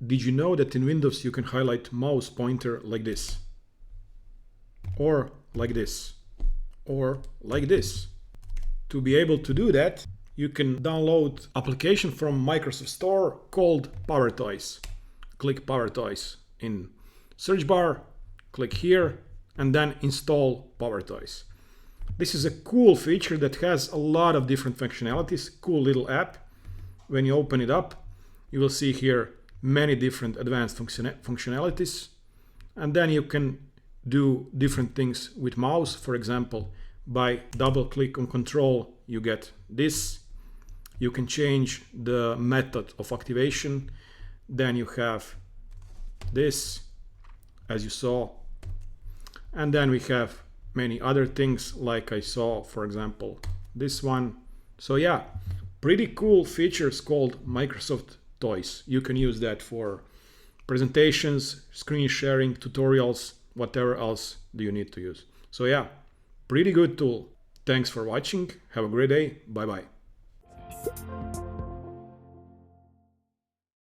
Did you know that in Windows you can highlight mouse pointer like this? Or like this? Or like this? To be able to do that, you can download application from Microsoft Store called PowerToys. Click PowerToys in search bar, click here, and then install PowerToys. This is a cool feature that has a lot of different functionalities, cool little app. When you open it up, you will see here many different advanced functionalities, and then you can do different things with mouse. For example, by double click on control, you get this. You can change the method of activation. Then you have this, as you saw. And then we have many other things like I saw, for example, this one. So yeah, pretty cool features called Microsoft Toys. You can use that for presentations, screen sharing, tutorials, whatever else do you need to use. So yeah, pretty good tool. Thanks for watching. Have a great day. Bye bye.